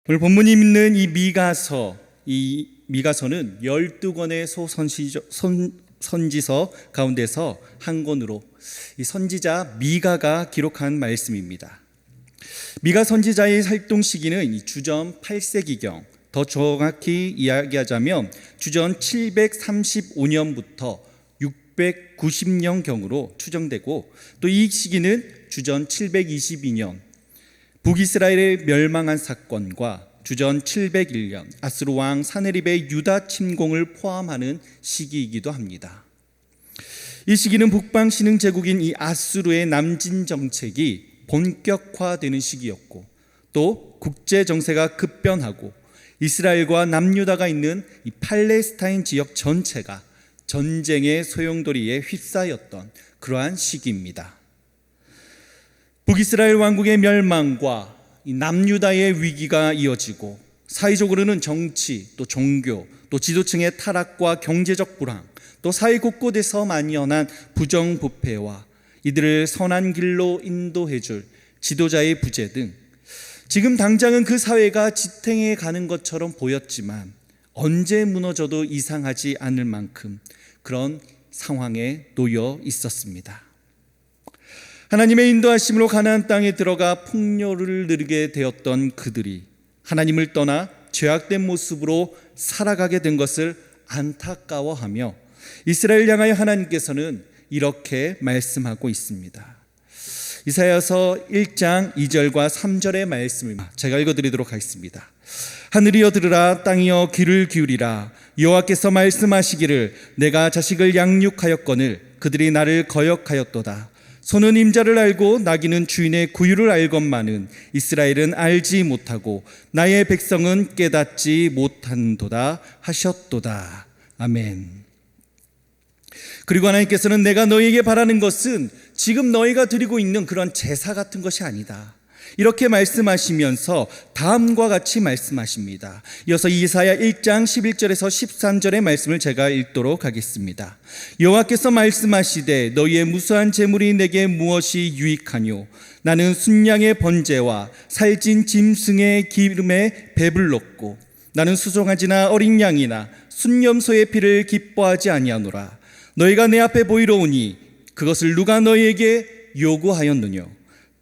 오늘 본문이 있는 이 미가서는 12권의 선지서 가운데서 한 권으로 이 선지자 미가가 기록한 말씀입니다. 미가 선지자의 활동 시기는 주전 8세기경, 더 정확히 이야기하자면 주전 735년부터 690년경으로 추정되고, 또 이 시기는 주전 722년 북이스라엘의 멸망한 사건과 주전 701년 아수르 왕 사네립의 유다 침공을 포함하는 시기이기도 합니다. 이 시기는 북방 신흥 제국인 이 아수르의 남진 정책이 본격화되는 시기였고, 또 국제 정세가 급변하고 이스라엘과 남유다가 있는 이 팔레스타인 지역 전체가 전쟁의 소용돌이에 휩싸였던 그러한 시기입니다. 북이스라엘 왕국의 멸망과 남유다의 위기가 이어지고, 사회적으로는 정치, 또 종교, 또 지도층의 타락과 경제적 불황, 또 사회 곳곳에서 만연한 부정부패와 이들을 선한 길로 인도해줄 지도자의 부재 등, 지금 당장은 그 사회가 지탱해 가는 것처럼 보였지만 언제 무너져도 이상하지 않을 만큼 그런 상황에 놓여 있었습니다. 하나님의 인도하심으로 가나안 땅에 들어가 풍요를 누리게 되었던 그들이 하나님을 떠나 죄악된 모습으로 살아가게 된 것을 안타까워하며 이스라엘 향하여 하나님께서는 이렇게 말씀하고 있습니다. 이사야서 1장 2절과 3절의 말씀을 제가 읽어드리도록 하겠습니다. 하늘이여 들으라, 땅이여 귀를 기울이라. 여호와께서 말씀하시기를 내가 자식을 양육하였거늘 그들이 나를 거역하였도다. 소는 임자를 알고 나귀는 주인의 구유를 알건만은 이스라엘은 알지 못하고 나의 백성은 깨닫지 못한도다 하셨도다. 아멘. 그리고 하나님께서는 내가 너희에게 바라는 것은 지금 너희가 드리고 있는 그런 제사 같은 것이 아니다, 이렇게 말씀하시면서 다음과 같이 말씀하십니다. 이어서 이사야 1장 11절에서 13절의 말씀을 제가 읽도록 하겠습니다. 여호와께서 말씀하시되 너희의 무수한 재물이 내게 무엇이 유익하뇨? 나는 순양의 번제와 살찐 짐승의 기름에 배불렀고 나는 수송아지나 어린 양이나 순염소의 피를 기뻐하지 아니하노라. 너희가 내 앞에 보이러 오니 그것을 누가 너희에게 요구하였느뇨?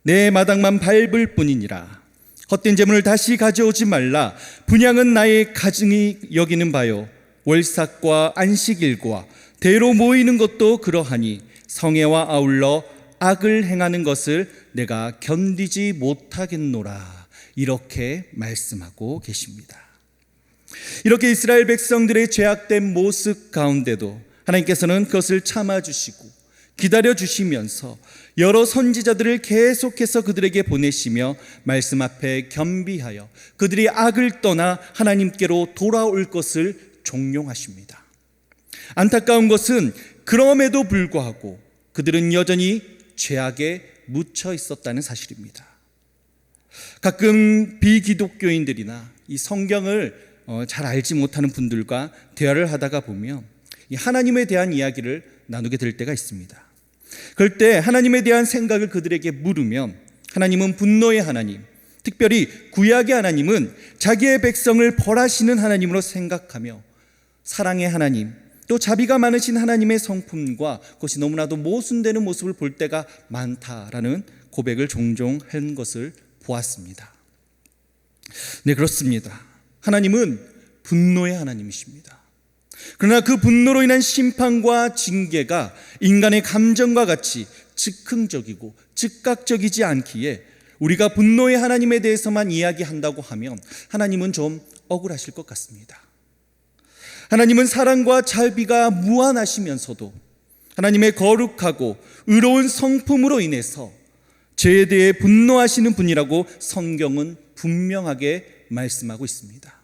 내 마당만 밟을 뿐이니라. 헛된 재물을 다시 가져오지 말라. 분향은 나의 가증이 여기는 바요, 월삭과 안식일과 대로 모이는 것도 그러하니 성애와 아울러 악을 행하는 것을 내가 견디지 못하겠노라. 이렇게 말씀하고 계십니다. 이렇게 이스라엘 백성들의 죄악된 모습 가운데도 하나님께서는 그것을 참아주시고 기다려주시면서 여러 선지자들을 계속해서 그들에게 보내시며 말씀 앞에 겸비하여 그들이 악을 떠나 하나님께로 돌아올 것을 종용하십니다. 안타까운 것은 그럼에도 불구하고 그들은 여전히 죄악에 묻혀 있었다는 사실입니다. 가끔 비기독교인들이나 이 성경을 잘 알지 못하는 분들과 대화를 하다가 보면 이 하나님에 대한 이야기를 나누게 될 때가 있습니다. 그럴 때 하나님에 대한 생각을 그들에게 물으면 하나님은 분노의 하나님, 특별히 구약의 하나님은 자기의 백성을 벌하시는 하나님으로 생각하며 사랑의 하나님, 또 자비가 많으신 하나님의 성품과 그것이 너무나도 모순되는 모습을 볼 때가 많다라는 고백을 종종 한 것을 보았습니다. 네, 그렇습니다. 하나님은 분노의 하나님이십니다. 그러나 그 분노로 인한 심판과 징계가 인간의 감정과 같이 즉흥적이고 즉각적이지 않기에 우리가 분노의 하나님에 대해서만 이야기한다고 하면 하나님은 좀 억울하실 것 같습니다. 하나님은 사랑과 자비가 무한하시면서도 하나님의 거룩하고 의로운 성품으로 인해서 죄에 대해 분노하시는 분이라고 성경은 분명하게 말씀하고 있습니다.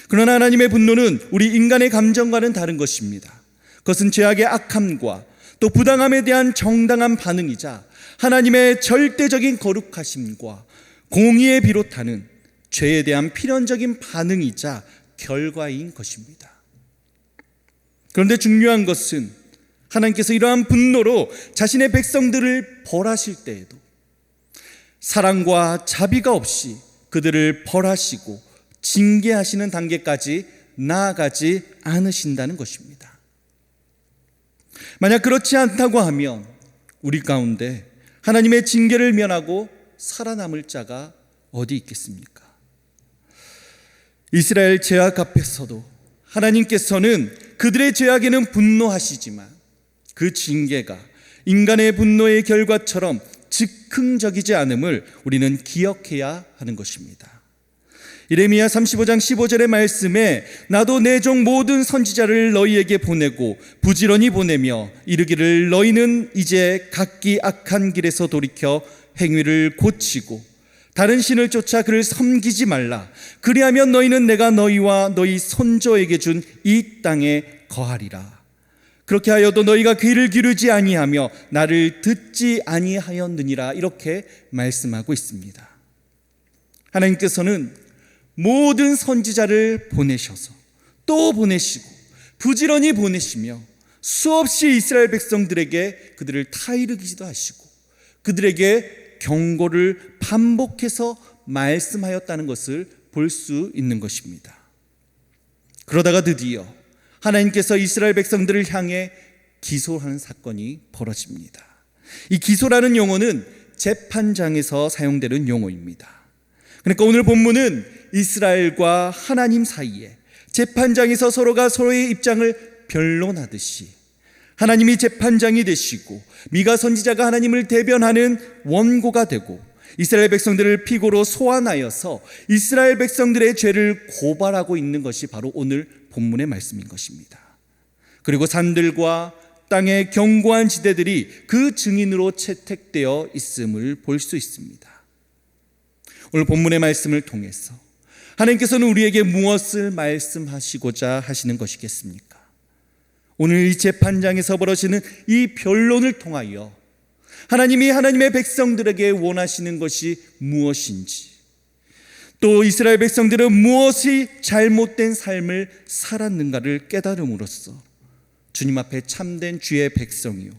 그러나 하나님의 분노는 우리 인간의 감정과는 다른 것입니다. 그것은 죄악의 악함과 또 부당함에 대한 정당한 반응이자 하나님의 절대적인 거룩하심과 공의에 비롯하는 죄에 대한 필연적인 반응이자 결과인 것입니다. 그런데 중요한 것은 하나님께서 이러한 분노로 자신의 백성들을 벌하실 때에도 사랑과 자비가 없이 그들을 벌하시고 징계하시는 단계까지 나아가지 않으신다는 것입니다. 만약 그렇지 않다고 하면 우리 가운데 하나님의 징계를 면하고 살아남을 자가 어디 있겠습니까? 이스라엘 죄악 앞에서도 하나님께서는 그들의 죄악에는 분노하시지만 그 징계가 인간의 분노의 결과처럼 즉흥적이지 않음을 우리는 기억해야 하는 것입니다. 예레미야 35장 15절의 말씀에 나도 내 종 모든 선지자를 너희에게 보내고 부지런히 보내며 이르기를 너희는 이제 각기 악한 길에서 돌이켜 행위를 고치고 다른 신을 쫓아 그를 섬기지 말라. 그리하면 너희는 내가 너희와 너희 손조에게 준 이 땅에 거하리라. 그렇게 하여도 너희가 귀를 기르지 아니하며 나를 듣지 아니하였느니라. 이렇게 말씀하고 있습니다. 하나님께서는 모든 선지자를 보내셔서 또 보내시고 부지런히 보내시며 수없이 이스라엘 백성들에게 그들을 타이르기도 하시고 그들에게 경고를 반복해서 말씀하였다는 것을 볼 수 있는 것입니다. 그러다가 드디어 하나님께서 이스라엘 백성들을 향해 기소하는 사건이 벌어집니다. 이 기소라는 용어는 재판장에서 사용되는 용어입니다. 그러니까 오늘 본문은 이스라엘과 하나님 사이에 재판장에서 서로가 서로의 입장을 변론하듯이 하나님이 재판장이 되시고 미가 선지자가 하나님을 대변하는 원고가 되고 이스라엘 백성들을 피고로 소환하여서 이스라엘 백성들의 죄를 고발하고 있는 것이 바로 오늘 본문의 말씀인 것입니다. 그리고 산들과 땅의 견고한 지대들이 그 증인으로 채택되어 있음을 볼 수 있습니다. 오늘 본문의 말씀을 통해서 하나님께서는 우리에게 무엇을 말씀하시고자 하시는 것이겠습니까? 오늘 이 재판장에서 벌어지는 이 변론을 통하여 하나님이 하나님의 백성들에게 원하시는 것이 무엇인지, 또 이스라엘 백성들은 무엇이 잘못된 삶을 살았는가를 깨달음으로써 주님 앞에 참된 주의 백성이요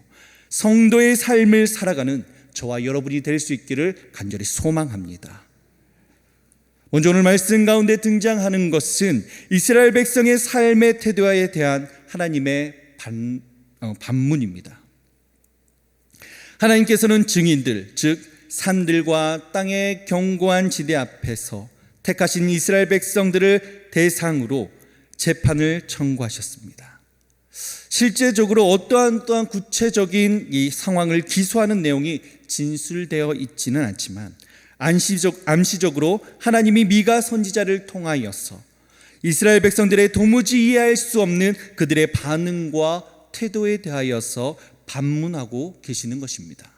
성도의 삶을 살아가는 저와 여러분이 될 수 있기를 간절히 소망합니다. 먼저 오늘 말씀 가운데 등장하는 것은 이스라엘 백성의 삶의 태도에 대한 하나님의 반문입니다. 하나님께서는 증인들, 즉 산들과 땅의 견고한 지대 앞에서 택하신 이스라엘 백성들을 대상으로 재판을 청구하셨습니다. 실제적으로 어떠한 구체적인 이 상황을 기소하는 내용이 진술되어 있지는 않지만 암시적으로 하나님이 미가 선지자를 통하여서 이스라엘 백성들의 도무지 이해할 수 없는 그들의 반응과 태도에 대하여서 반문하고 계시는 것입니다.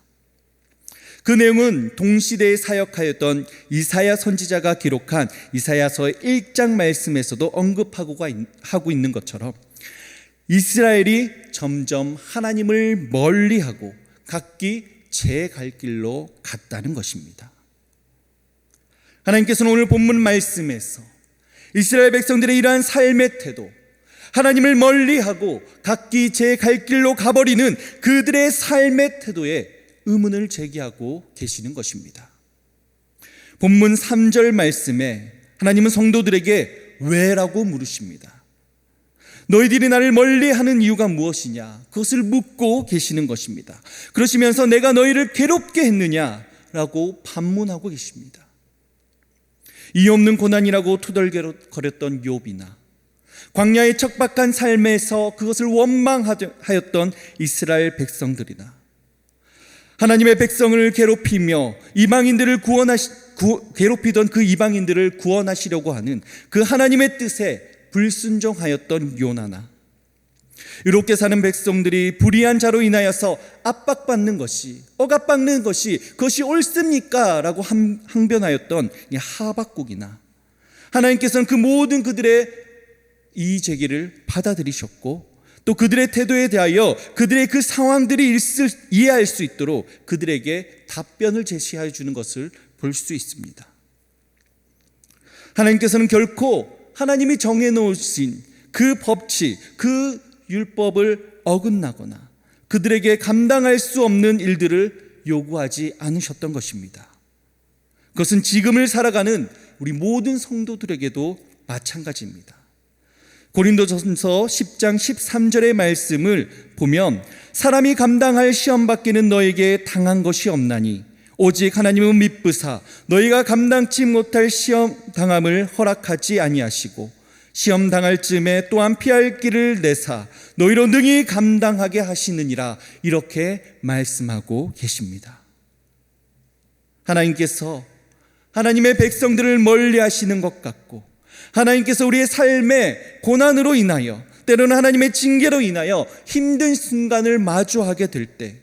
그 내용은 동시대에 사역하였던 이사야 선지자가 기록한 이사야서 1장 말씀에서도 언급하고 있는 것처럼 이스라엘이 점점 하나님을 멀리하고 각기 제 갈 길로 갔다는 것입니다. 하나님께서는 오늘 본문 말씀에서 이스라엘 백성들의 이러한 삶의 태도, 하나님을 멀리하고 각기 제 갈 길로 가버리는 그들의 삶의 태도에 의문을 제기하고 계시는 것입니다. 본문 3절 말씀에 하나님은 성도들에게 왜라고 물으십니다. 너희들이 나를 멀리하는 이유가 무엇이냐? 그것을 묻고 계시는 것입니다. 그러시면서 내가 너희를 괴롭게 했느냐라고 반문하고 계십니다. 이유 없는 고난이라고 투덜거렸던 욥이나 광야의 척박한 삶에서 그것을 원망하였던 이스라엘 백성들이나 하나님의 백성을 괴롭히며 괴롭히던 그 이방인들을 구원하시려고 하는 그 하나님의 뜻에 불순종하였던 요나나 이롭게 사는 백성들이 불의한 자로 인하여서 압박받는 것이, 억압받는 것이 그것이 옳습니까? 라고 항변하였던 하박국이나 하나님께서는 그 모든 그들의 이의 제기를 받아들이셨고 또 그들의 태도에 대하여 그들의 그 상황들이 이해할 수 있도록 그들에게 답변을 제시해 주는 것을 볼 수 있습니다. 하나님께서는 결코 하나님이 정해놓으신 그 법칙, 그 율법을 어긋나거나 그들에게 감당할 수 없는 일들을 요구하지 않으셨던 것입니다. 그것은 지금을 살아가는 우리 모든 성도들에게도 마찬가지입니다. 고린도전서 10장 13절의 말씀을 보면 사람이 감당할 시험 받기는 너에게 당한 것이 없나니 오직 하나님은 미쁘사 너희가 감당치 못할 시험 당함을 허락하지 아니하시고 시험 당할 즈음에 또한 피할 길을 내사 너희로 능히 감당하게 하시느니라, 이렇게 말씀하고 계십니다. 하나님께서 하나님의 백성들을 멀리 하시는 것 같고, 하나님께서 우리의 삶의 고난으로 인하여, 때로는 하나님의 징계로 인하여 힘든 순간을 마주하게 될 때,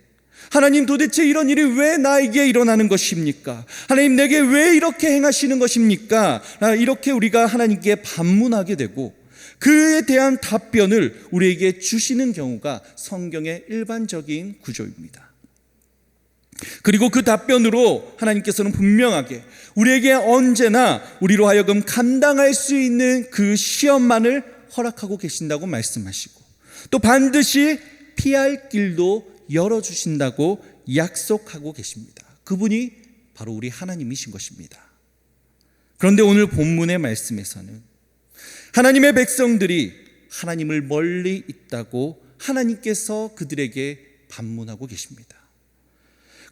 하나님 도대체 이런 일이 왜 나에게 일어나는 것입니까? 하나님 내게 왜 이렇게 행하시는 것입니까? 이렇게 우리가 하나님께 반문하게 되고 그에 대한 답변을 우리에게 주시는 경우가 성경의 일반적인 구조입니다. 그리고 그 답변으로 하나님께서는 분명하게 우리에게 언제나 우리로 하여금 감당할 수 있는 그 시험만을 허락하고 계신다고 말씀하시고, 또 반드시 피할 길도 열어주신다고 약속하고 계십니다. 그분이 바로 우리 하나님이신 것입니다. 그런데 오늘 본문의 말씀에서는 하나님의 백성들이 하나님을 멀리 있다고 하나님께서 그들에게 반문하고 계십니다.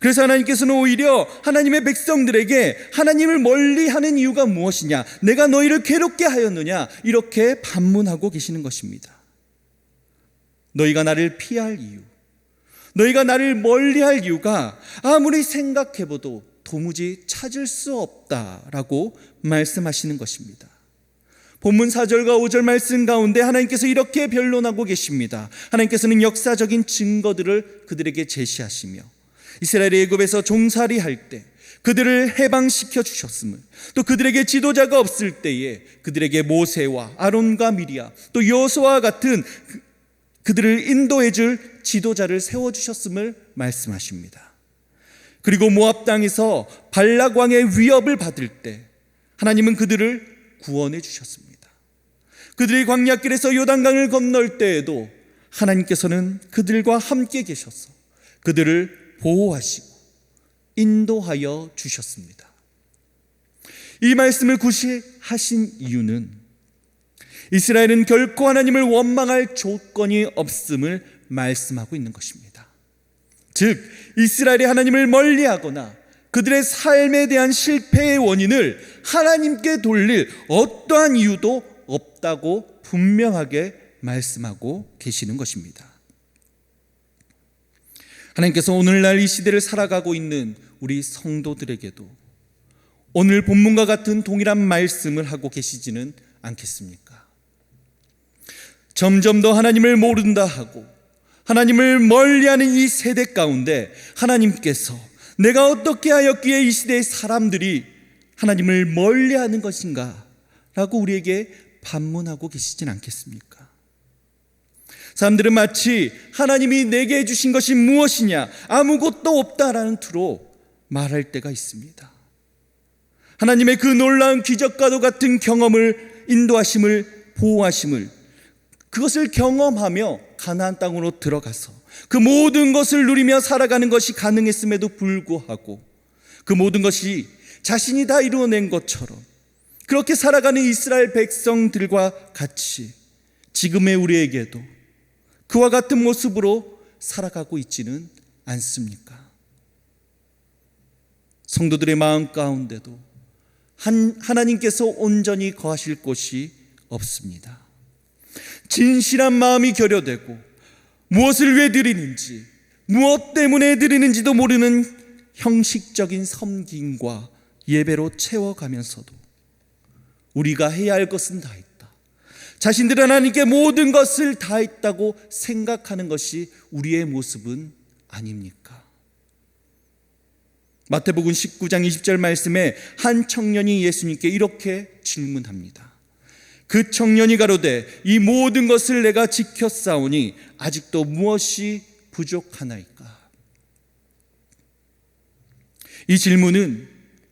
그래서 하나님께서는 오히려 하나님의 백성들에게 하나님을 멀리하는 이유가 무엇이냐, 내가 너희를 괴롭게 하였느냐, 이렇게 반문하고 계시는 것입니다. 너희가 나를 피할 이유, 너희가 나를 멀리할 이유가 아무리 생각해봐도 도무지 찾을 수 없다라고 말씀하시는 것입니다. 본문 4절과 5절 말씀 가운데 하나님께서 이렇게 변론하고 계십니다. 하나님께서는 역사적인 증거들을 그들에게 제시하시며 이스라엘이 애굽에서 종살이 할 때 그들을 해방시켜 주셨음을, 또 그들에게 지도자가 없을 때에 그들에게 모세와 아론과 미리암 또 여호수아와 같은 그들을 인도해 줄 지도자를 세워주셨음을 말씀하십니다. 그리고 모압 땅에서 발락 왕의 위협을 받을 때 하나님은 그들을 구원해 주셨습니다. 그들이 광야길에서 요단강을 건널 때에도 하나님께서는 그들과 함께 계셔서 그들을 보호하시고 인도하여 주셨습니다. 이 말씀을 구시하신 이유는 이스라엘은 결코 하나님을 원망할 조건이 없음을 말씀하고 있는 것입니다. 즉 이스라엘이 하나님을 멀리하거나 그들의 삶에 대한 실패의 원인을 하나님께 돌릴 어떠한 이유도 없다고 분명하게 말씀하고 계시는 것입니다. 하나님께서 오늘날 이 시대를 살아가고 있는 우리 성도들에게도 오늘 본문과 같은 동일한 말씀을 하고 계시지는 않겠습니까? 점점 더 하나님을 모른다 하고 하나님을 멀리하는 이 세대 가운데 하나님께서 내가 어떻게 하였기에 이 시대의 사람들이 하나님을 멀리하는 것인가 라고 우리에게 반문하고 계시진 않겠습니까? 사람들은 마치 하나님이 내게 해주신 것이 무엇이냐, 아무것도 없다라는 투로 말할 때가 있습니다. 하나님의 그 놀라운 기적과도 같은 경험을, 인도하심을, 보호하심을, 그것을 경험하며 가나안 땅으로 들어가서 그 모든 것을 누리며 살아가는 것이 가능했음에도 불구하고 그 모든 것이 자신이 다 이루어낸 것처럼 그렇게 살아가는 이스라엘 백성들과 같이 지금의 우리에게도 그와 같은 모습으로 살아가고 있지는 않습니까? 성도들의 마음 가운데도 하나님께서 온전히 거하실 곳이 없습니다. 진실한 마음이 결여되고 무엇을 왜 드리는지, 무엇 때문에 드리는지도 모르는 형식적인 섬김과 예배로 채워가면서도 우리가 해야 할 것은 다 했다, 자신들은 하나님께 모든 것을 다 했다고 생각하는 것이 우리의 모습은 아닙니까? 마태복음 19장 20절 말씀에 한 청년이 예수님께 이렇게 질문합니다. 그 청년이 가로되 이 모든 것을 내가 지켰사오니 아직도 무엇이 부족하나이까? 이 질문은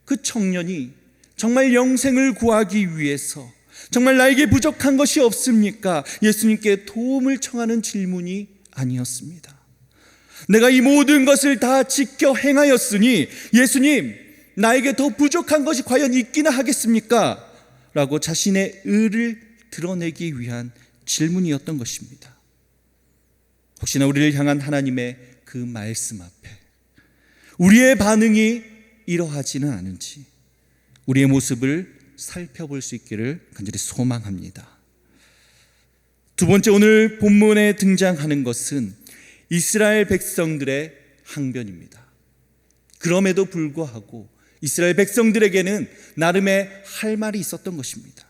그 청년이 정말 영생을 구하기 위해서 정말 나에게 부족한 것이 없습니까? 예수님께 도움을 청하는 질문이 아니었습니다. 내가 이 모든 것을 다 지켜 행하였으니 예수님, 나에게 더 부족한 것이 과연 있기나 하겠습니까? 라고 자신의 의를 드러내기 위한 질문이었던 것입니다. 혹시나 우리를 향한 하나님의 그 말씀 앞에 우리의 반응이 이러하지는 않은지 우리의 모습을 살펴볼 수 있기를 간절히 소망합니다. 두 번째, 오늘 본문에 등장하는 것은 이스라엘 백성들의 항변입니다. 그럼에도 불구하고 이스라엘 백성들에게는 나름의 할 말이 있었던 것입니다.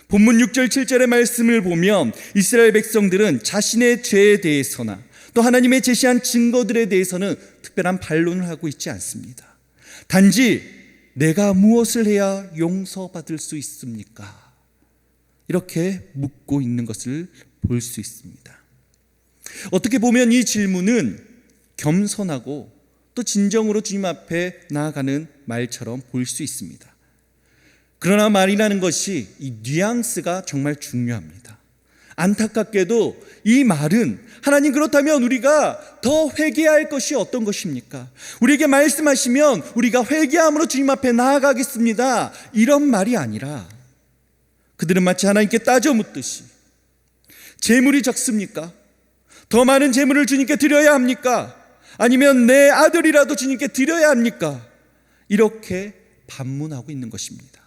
본문 6절 7절의 말씀을 보면 이스라엘 백성들은 자신의 죄에 대해서나 또 하나님의 제시한 증거들에 대해서는 특별한 반론을 하고 있지 않습니다. 단지 내가 무엇을 해야 용서받을 수 있습니까? 이렇게 묻고 있는 것을 볼 수 있습니다. 어떻게 보면 이 질문은 겸손하고 또 진정으로 주님 앞에 나아가는 말처럼 보일 수 있습니다. 그러나 말이라는 것이 이 뉘앙스가 정말 중요합니다. 안타깝게도 이 말은 하나님, 그렇다면 우리가 더 회개해야 할 것이 어떤 것입니까? 우리에게 말씀하시면 우리가 회개함으로 주님 앞에 나아가겠습니다, 이런 말이 아니라 그들은 마치 하나님께 따져 묻듯이 재물이 적습니까? 더 많은 재물을 주님께 드려야 합니까? 아니면 내 아들이라도 주님께 드려야 합니까? 이렇게 반문하고 있는 것입니다.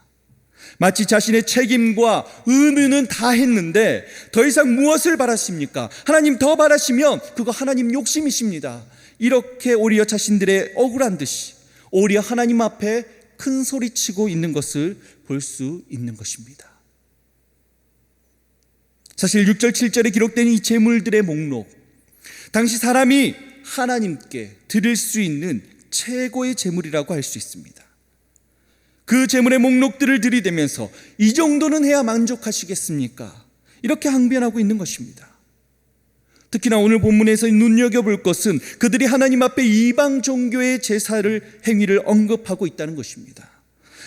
마치 자신의 책임과 의무는 다 했는데 더 이상 무엇을 바라십니까? 하나님 더 바라시면 그거 하나님 욕심이십니다. 이렇게 오히려 자신들의 억울한 듯이 오히려 하나님 앞에 큰 소리치고 있는 것을 볼 수 있는 것입니다. 사실 6절 7절에 기록된 이 제물들의 목록, 당시 사람이 하나님께 드릴 수 있는 최고의 제물이라고 할 수 있습니다. 그 제물의 목록들을 들이대면서 이 정도는 해야 만족하시겠습니까? 이렇게 항변하고 있는 것입니다. 특히나 오늘 본문에서 눈여겨볼 것은 그들이 하나님 앞에 이방 종교의 제사를 행위를 언급하고 있다는 것입니다.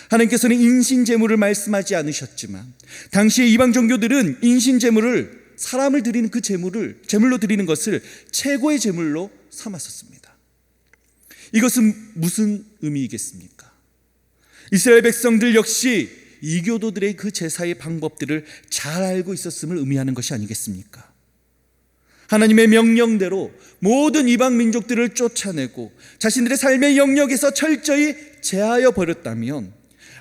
하나님께서는 인신제물을 말씀하지 않으셨지만 당시의 이방 종교들은 인신제물을, 사람을 드리는 그 제물로 드리는 것을 최고의 제물로 삼았었습니다. 이것은 무슨 의미이겠습니까? 이스라엘 백성들 역시 이교도들의 그 제사의 방법들을 잘 알고 있었음을 의미하는 것이 아니겠습니까? 하나님의 명령대로 모든 이방 민족들을 쫓아내고 자신들의 삶의 영역에서 철저히 제하여 버렸다면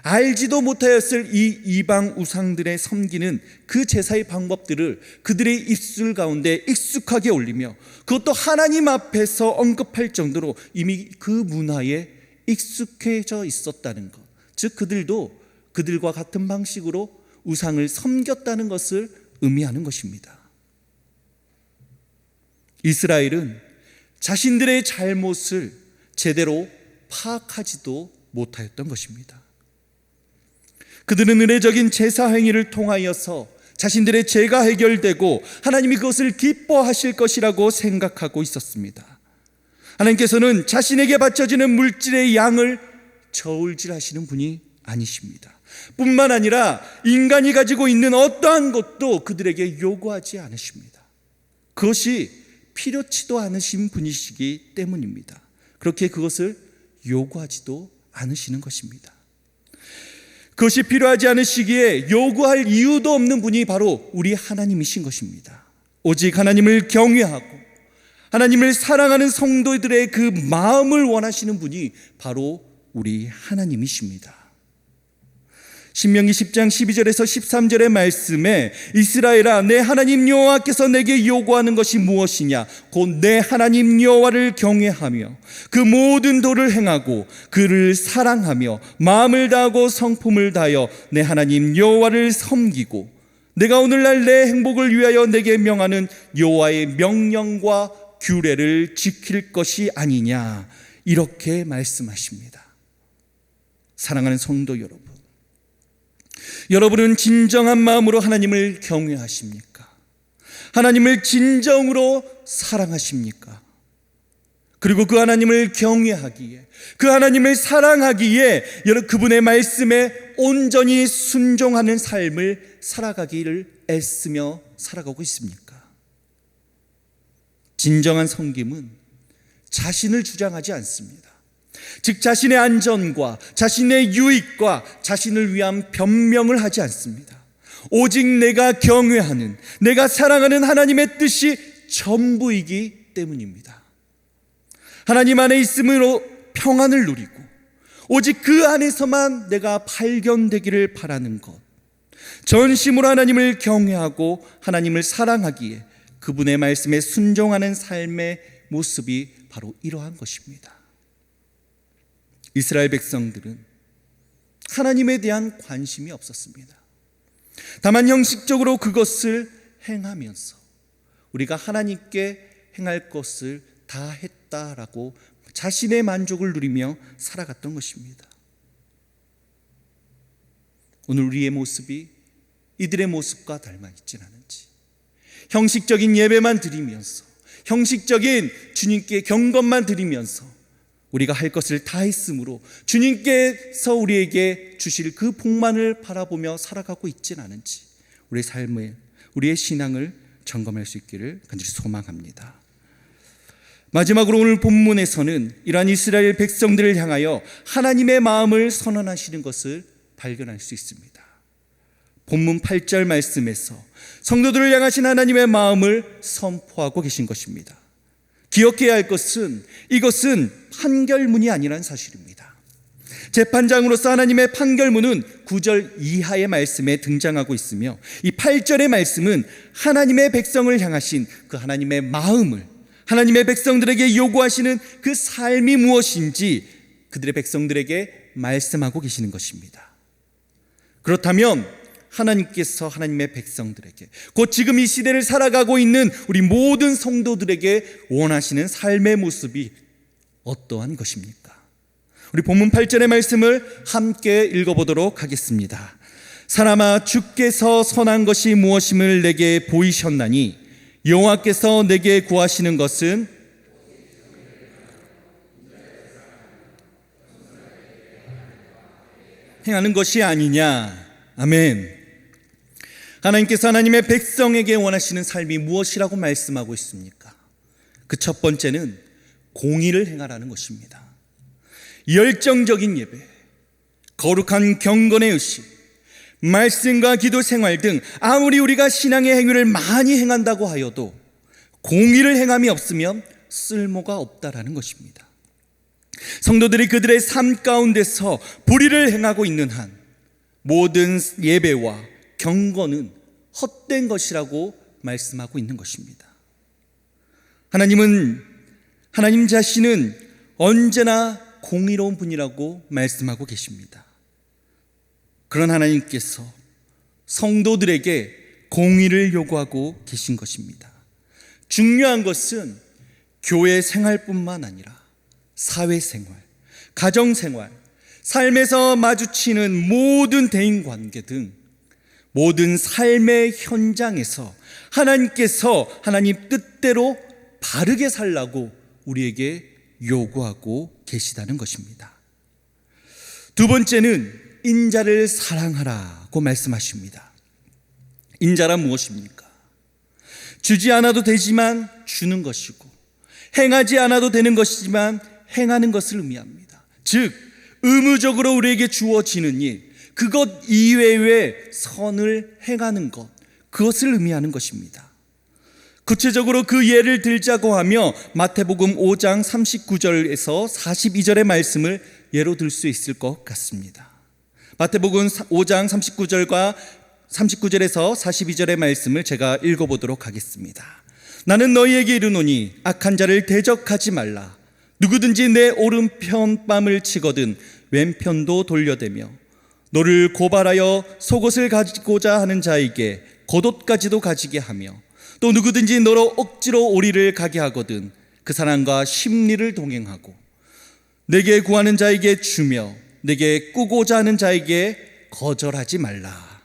알지도 못하였을 이 이방 우상들의 섬기는 그 제사의 방법들을 그들의 입술 가운데 익숙하게 올리며 그것도 하나님 앞에서 언급할 정도로 이미 그 문화에 익숙해져 있었다는 것, 즉 그들도 그들과 같은 방식으로 우상을 섬겼다는 것을 의미하는 것입니다. 이스라엘은 자신들의 잘못을 제대로 파악하지도 못하였던 것입니다. 그들은 의례적인 제사 행위를 통하여서 자신들의 죄가 해결되고 하나님이 그것을 기뻐하실 것이라고 생각하고 있었습니다. 하나님께서는 자신에게 바쳐지는 물질의 양을 저울질하시는 분이 아니십니다. 뿐만 아니라 인간이 가지고 있는 어떠한 것도 그들에게 요구하지 않으십니다. 그것이 필요치도 않으신 분이시기 때문입니다. 그렇게 그것을 요구하지도 않으시는 것입니다. 그것이 필요하지 않으시기에 요구할 이유도 없는 분이 바로 우리 하나님이신 것입니다. 오직 하나님을 경외하고 하나님을 사랑하는 성도들의 그 마음을 원하시는 분이 바로 우리 하나님이십니다. 신명기 10장 12절에서 13절의 말씀에 이스라엘아, 내 하나님 여호와께서 내게 요구하는 것이 무엇이냐? 곧 내 하나님 여호와를 경외하며 그 모든 도를 행하고 그를 사랑하며 마음을 다하고 성품을 다하여 내 하나님 여호와를 섬기고 내가 오늘날 내 행복을 위하여 내게 명하는 여호와의 명령과 규례를 지킬 것이 아니냐, 이렇게 말씀하십니다. 사랑하는 성도 여러분, 여러분은 진정한 마음으로 하나님을 경외하십니까? 하나님을 진정으로 사랑하십니까? 그리고 그 하나님을 경외하기에, 그 하나님을 사랑하기에 그분의 말씀에 온전히 순종하는 삶을 살아가기를 애쓰며 살아가고 있습니까? 진정한 섬김은 자신을 주장하지 않습니다. 즉 자신의 안전과 자신의 유익과 자신을 위한 변명을 하지 않습니다. 오직 내가 경외하는, 내가 사랑하는 하나님의 뜻이 전부이기 때문입니다. 하나님 안에 있음으로 평안을 누리고 오직 그 안에서만 내가 발견되기를 바라는 것, 전심으로 하나님을 경외하고 하나님을 사랑하기에 그분의 말씀에 순종하는 삶의 모습이 바로 이러한 것입니다. 이스라엘 백성들은 하나님에 대한 관심이 없었습니다. 다만 형식적으로 그것을 행하면서 우리가 하나님께 행할 것을 다 했다라고 자신의 만족을 누리며 살아갔던 것입니다. 오늘 우리의 모습이 이들의 모습과 닮아 있지는 않은지, 형식적인 예배만 드리면서, 형식적인 주님께 경건만 드리면서 우리가 할 것을 다 했으므로 주님께서 우리에게 주실 그 복만을 바라보며 살아가고 있지는 않은지, 우리의 삶을, 우리의 신앙을 점검할 수 있기를 간절히 소망합니다. 마지막으로 오늘 본문에서는 이러한 이스라엘 백성들을 향하여 하나님의 마음을 선언하시는 것을 발견할 수 있습니다. 본문 8절 말씀에서 성도들을 향하신 하나님의 마음을 선포하고 계신 것입니다. 기억해야 할 것은 이것은 판결문이 아니라는 사실입니다. 재판장으로서 하나님의 판결문은 9절 이하의 말씀에 등장하고 있으며 이 8절의 말씀은 하나님의 백성을 향하신 그 하나님의 마음을, 하나님의 백성들에게 요구하시는 그 삶이 무엇인지 그들의 백성들에게 말씀하고 계시는 것입니다. 그렇다면 하나님께서 하나님의 백성들에게, 곧 지금 이 시대를 살아가고 있는 우리 모든 성도들에게 원하시는 삶의 모습이 어떠한 것입니까? 우리 본문 8절의 말씀을 함께 읽어보도록 하겠습니다. 사람아, 주께서 선한 것이 무엇임을 내게 보이셨나니 여호와께서 내게 구하시는 것은 행하는 것이 아니냐. 아멘. 하나님께서 하나님의 백성에게 원하시는 삶이 무엇이라고 말씀하고 있습니까? 그 첫 번째는 공의를 행하라는 것입니다. 열정적인 예배, 거룩한 경건의 의식, 말씀과 기도 생활 등 아무리 우리가 신앙의 행위를 많이 행한다고 하여도 공의를 행함이 없으면 쓸모가 없다라는 것입니다. 성도들이 그들의 삶 가운데서 불의를 행하고 있는 한 모든 예배와 경건은 헛된 것이라고 말씀하고 있는 것입니다. 하나님 자신은 언제나 공의로운 분이라고 말씀하고 계십니다. 그런 하나님께서 성도들에게 공의를 요구하고 계신 것입니다. 중요한 것은 교회 생활뿐만 아니라 사회생활, 가정생활, 삶에서 마주치는 모든 대인관계 등 모든 삶의 현장에서 하나님께서 하나님 뜻대로 바르게 살라고 우리에게 요구하고 계시다는 것입니다. 두 번째는 인자를 사랑하라고 말씀하십니다. 인자란 무엇입니까? 주지 않아도 되지만 주는 것이고, 행하지 않아도 되는 것이지만 행하는 것을 의미합니다. 즉 의무적으로 우리에게 주어지는 일, 그것 이외의 선을 행하는 것, 그것을 의미하는 것입니다. 구체적으로 그 예를 들자고 하며 마태복음 5장 39절에서 42절의 말씀을 예로 들 수 있을 것 같습니다. 마태복음 5장 39절과 39절에서 42절의 말씀을 제가 읽어보도록 하겠습니다. 나는 너희에게 이르노니 악한 자를 대적하지 말라. 누구든지 내 오른편 뺨을 치거든 왼편도 돌려대며 너를 고발하여 속옷을 가지고자 하는 자에게 겉옷까지도 가지게 하며 또 누구든지 너로 억지로 오리를 가게 하거든 그 사람과 심리를 동행하고 내게 구하는 자에게 주며 내게 꾸고자 하는 자에게 거절하지 말라.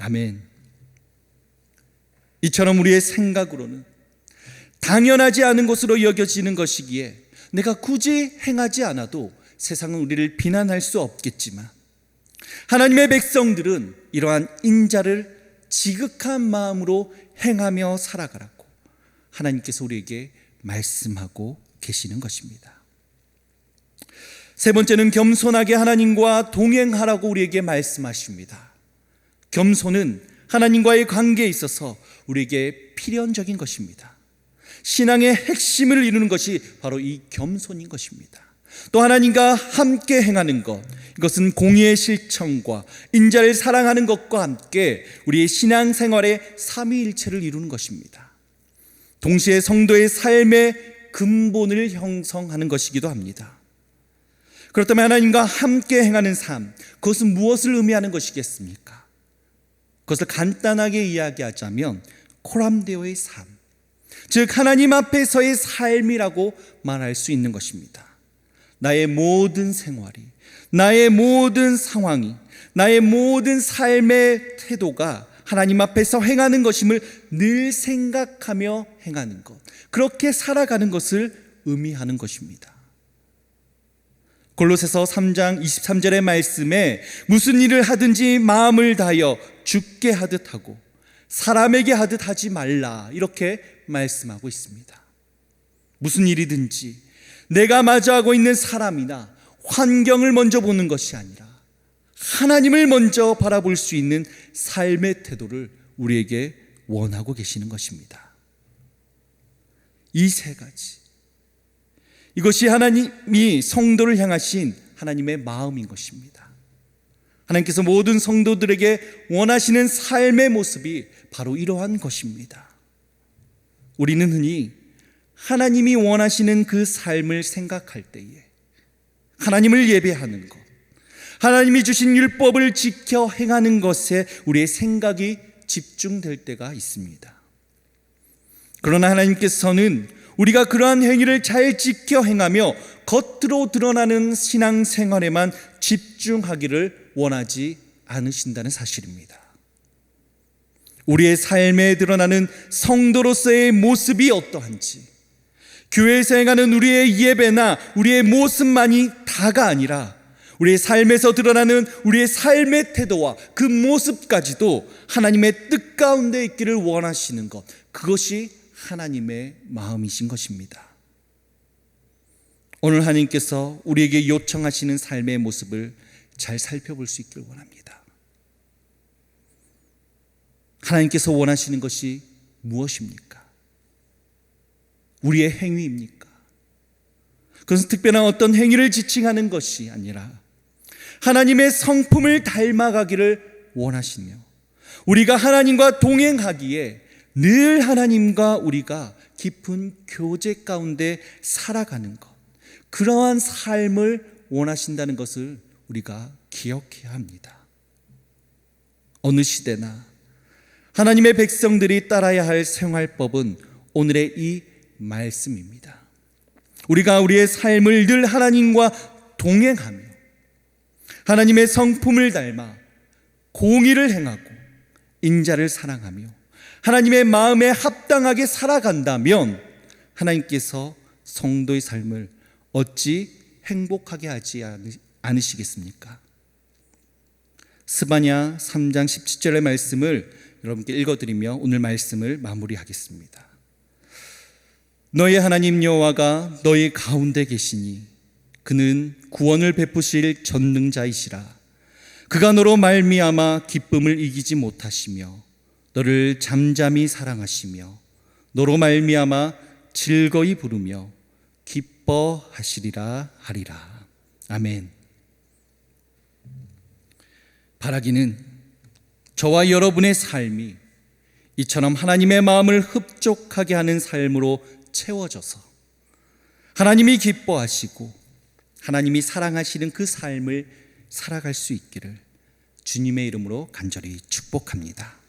아멘. 이처럼 우리의 생각으로는 당연하지 않은 것으로 여겨지는 것이기에 내가 굳이 행하지 않아도 세상은 우리를 비난할 수 없겠지만 하나님의 백성들은 이러한 인자를 지극한 마음으로 행하며 살아가라고 하나님께서 우리에게 말씀하고 계시는 것입니다. 세 번째는 겸손하게 하나님과 동행하라고 우리에게 말씀하십니다. 겸손은 하나님과의 관계에 있어서 우리에게 필연적인 것입니다. 신앙의 핵심을 이루는 것이 바로 이 겸손인 것입니다. 또 하나님과 함께 행하는 것, 이것은 공의의 실천과 인자를 사랑하는 것과 함께 우리의 신앙생활의 삼위일체를 이루는 것입니다. 동시에 성도의 삶의 근본을 형성하는 것이기도 합니다. 그렇다면 하나님과 함께 행하는 삶, 그것은 무엇을 의미하는 것이겠습니까? 그것을 간단하게 이야기하자면 코람데오의 삶, 즉 하나님 앞에서의 삶이라고 말할 수 있는 것입니다. 나의 모든 생활이, 나의 모든 상황이, 나의 모든 삶의 태도가 하나님 앞에서 행하는 것임을 늘 생각하며 행하는 것, 그렇게 살아가는 것을 의미하는 것입니다. 골로새서 3장 23절의 말씀에 무슨 일을 하든지 마음을 다하여 주께 하듯 하고 사람에게 하듯 하지 말라, 이렇게 말씀하고 있습니다. 무슨 일이든지 내가 마주하고 있는 사람이나 환경을 먼저 보는 것이 아니라 하나님을 먼저 바라볼 수 있는 삶의 태도를 우리에게 원하고 계시는 것입니다. 이 세 가지, 이것이 하나님이 성도를 향하신 하나님의 마음인 것입니다. 하나님께서 모든 성도들에게 원하시는 삶의 모습이 바로 이러한 것입니다. 우리는 흔히 하나님이 원하시는 그 삶을 생각할 때에 하나님을 예배하는 것, 하나님이 주신 율법을 지켜 행하는 것에 우리의 생각이 집중될 때가 있습니다. 그러나 하나님께서는 우리가 그러한 행위를 잘 지켜 행하며 겉으로 드러나는 신앙생활에만 집중하기를 원하지 않으신다는 사실입니다. 우리의 삶에 드러나는 성도로서의 모습이 어떠한지, 교회에서 행하는 우리의 예배나 우리의 모습만이 다가 아니라 우리의 삶에서 드러나는 우리의 삶의 태도와 그 모습까지도 하나님의 뜻 가운데 있기를 원하시는 것, 그것이 하나님의 마음이신 것입니다. 오늘 하나님께서 우리에게 요청하시는 삶의 모습을 잘 살펴볼 수 있기를 원합니다. 하나님께서 원하시는 것이 무엇입니까? 우리의 행위입니까? 그것은 특별한 어떤 행위를 지칭하는 것이 아니라 하나님의 성품을 닮아가기를 원하시며 우리가 하나님과 동행하기에 늘 하나님과 우리가 깊은 교제 가운데 살아가는 것, 그러한 삶을 원하신다는 것을 우리가 기억해야 합니다. 어느 시대나 하나님의 백성들이 따라야 할 생활법은 오늘의 이 말씀입니다. 우리가 우리의 삶을 늘 하나님과 동행하며 하나님의 성품을 닮아 공의를 행하고 인자를 사랑하며 하나님의 마음에 합당하게 살아간다면 하나님께서 성도의 삶을 어찌 행복하게 하지 않으시겠습니까? 스바냐 3장 17절의 말씀을 여러분께 읽어드리며 오늘 말씀을 마무리하겠습니다. 너의 하나님 여호와가 너희 가운데 계시니 그는 구원을 베푸실 전능자이시라. 그가 너로 말미암아 기쁨을 이기지 못하시며 너를 잠잠히 사랑하시며 너로 말미암아 즐거이 부르며 기뻐하시리라 하리라. 아멘. 바라기는 저와 여러분의 삶이 이처럼 하나님의 마음을 흡족하게 하는 삶으로 채워져서 하나님이 기뻐하시고 하나님이 사랑하시는 그 삶을 살아갈 수 있기를 주님의 이름으로 간절히 축복합니다.